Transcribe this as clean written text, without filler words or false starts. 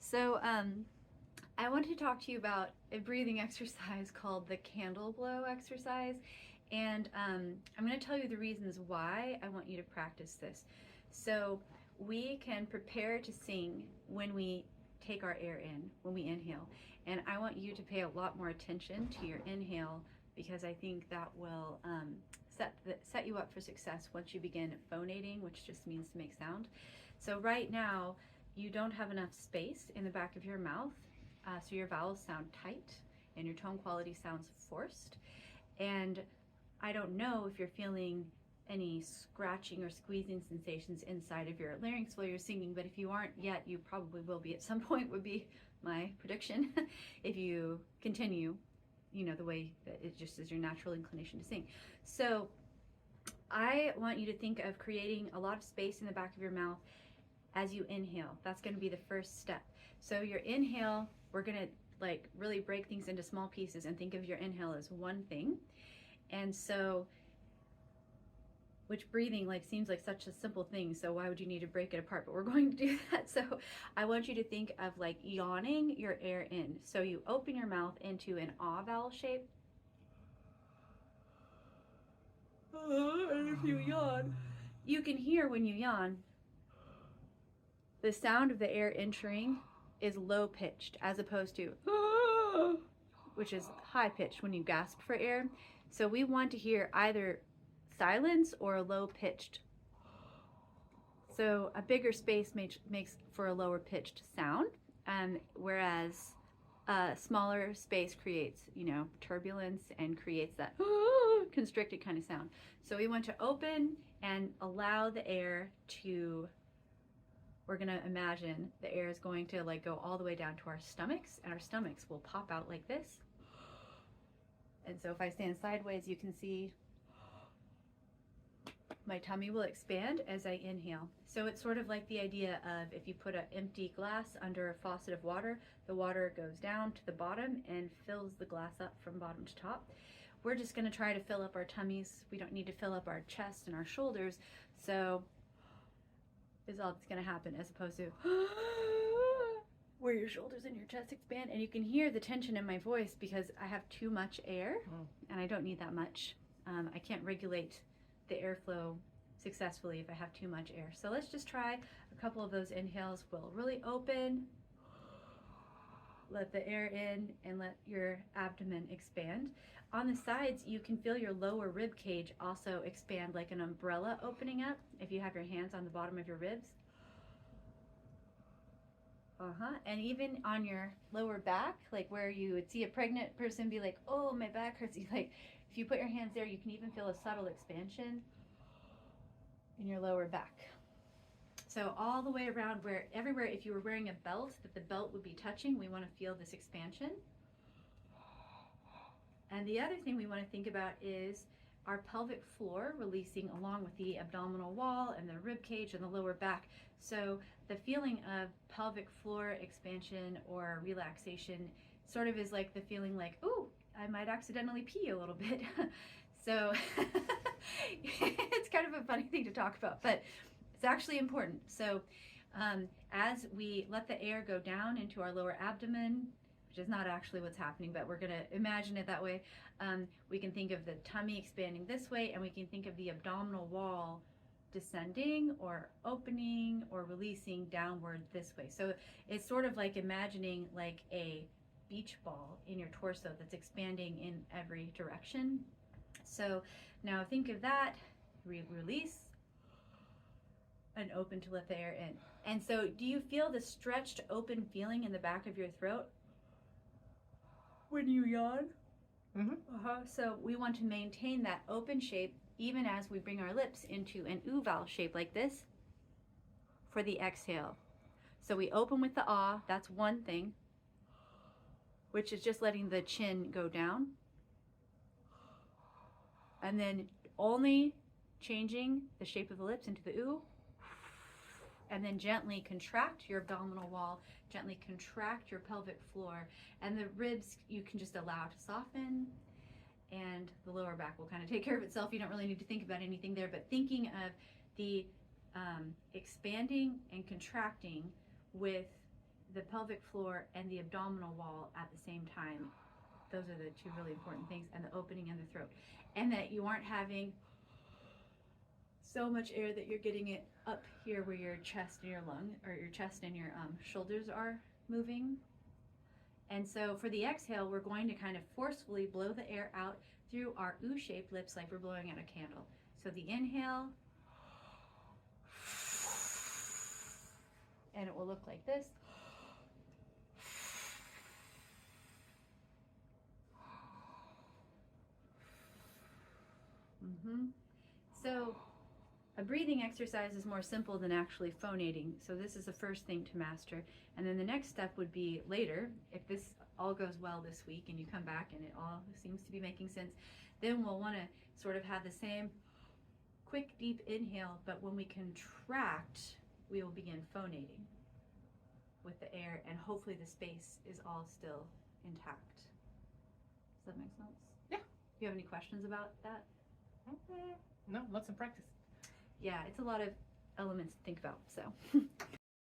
So, I want to talk to you about a breathing exercise called the candle blow exercise. And I'm going to tell you the reasons why I want you to practice this. So, we can prepare to sing when we take our air in, when we inhale. And I want you to pay a lot more attention to your inhale because I think that will set you up for success once you begin phonating, which just means to make sound. So, right now, you don't have enough space in the back of your mouth, so your vowels sound tight and your tone quality sounds forced. And I don't know if you're feeling any scratching or squeezing sensations inside of your larynx while you're singing, but if you aren't yet, you probably will be at some point, would be my prediction, if you continue, the way that it just is your natural inclination to sing. So I want you to think of creating a lot of space in the back of your mouth as you inhale. That's going to be the first step. So your inhale, we're going to really break things into small pieces and think of your inhale as one thing. And so, which breathing seems like such a simple thing, so why would you need to break it apart? But we're going to do that. So I want you to think of yawning your air in. So you open your mouth into an ah vowel shape. And if you yawn, you can hear when you yawn, the sound of the air entering is low pitched as opposed to which is high pitched when you gasp for air. So we want to hear either silence or a low pitched. So a bigger space makes for a lower pitched sound, whereas a smaller space creates, turbulence and creates that constricted kind of sound. So we want to open and allow the air to, we're going to imagine the air is going to go all the way down to our stomachs, and our stomachs will pop out like this. And so if I stand sideways, you can see my tummy will expand as I inhale. So it's sort of like the idea of if you put an empty glass under a faucet of water, the water goes down to the bottom and fills the glass up from bottom to top. We're just going to try to fill up our tummies. We don't need to fill up our chest and our shoulders. So is all that's going to happen, as opposed to where your shoulders and your chest expand. And you can hear the tension in my voice because I have too much air and I don't need that much. I can't regulate the airflow successfully if I have too much air. So let's just try a couple of those inhales. We'll really open, let the air in, and let your abdomen expand. On the sides, you can feel your lower rib cage also expand like an umbrella opening up if you have your hands on the bottom of your ribs. And even on your lower back, where you would see a pregnant person be like, oh, my back hurts. If you put your hands there, you can even feel a subtle expansion in your lower back. So all the way around, everywhere, if you were wearing a belt, that the belt would be touching, we want to feel this expansion. And the other thing we want to think about is our pelvic floor releasing along with the abdominal wall and the rib cage and the lower back. So the feeling of pelvic floor expansion or relaxation sort of is like the feeling ooh, I might accidentally pee a little bit. So it's kind of a funny thing to talk about, but it's actually important. So as we let the air go down into our lower abdomen, which is not actually what's happening, but we're going to imagine it that way, we can think of the tummy expanding this way, and we can think of the abdominal wall descending or opening or releasing downward this way. So it's sort of like imagining a beach ball in your torso that's expanding in every direction. So now think of that, release, and open to let the air in. And so do you feel the stretched open feeling in the back of your throat when you yawn? So we want to maintain that open shape even as we bring our lips into an oo vowel shape like this for the exhale. So we open with the ah, that's one thing, which is just letting the chin go down. And then only changing the shape of the lips into the oo. And then gently contract your abdominal wall, gently contract your pelvic floor, and the ribs you can just allow to soften, and the lower back will kind of take care of itself. You don't really need to think about anything there, but thinking of the expanding and contracting with the pelvic floor and the abdominal wall at the same time. Those are the two really important things, and the opening in the throat. And that you aren't having so much air that you're getting it up here where your chest and your lung, or your chest and your shoulders are moving. And so for the exhale, we're going to kind of forcefully blow the air out through our U-shaped lips like we're blowing out a candle. So the inhale, and it will look like this. So a breathing exercise is more simple than actually phonating. So this is the first thing to master. And then the next step would be later, if this all goes well this week and you come back and it all seems to be making sense, then we'll want to sort of have the same quick, deep inhale, but when we contract, we will begin phonating with the air, and hopefully the space is all still intact. Does that make sense? Yeah. Do you have any questions about that? No, lots of practice. Yeah, it's a lot of elements to think about, so.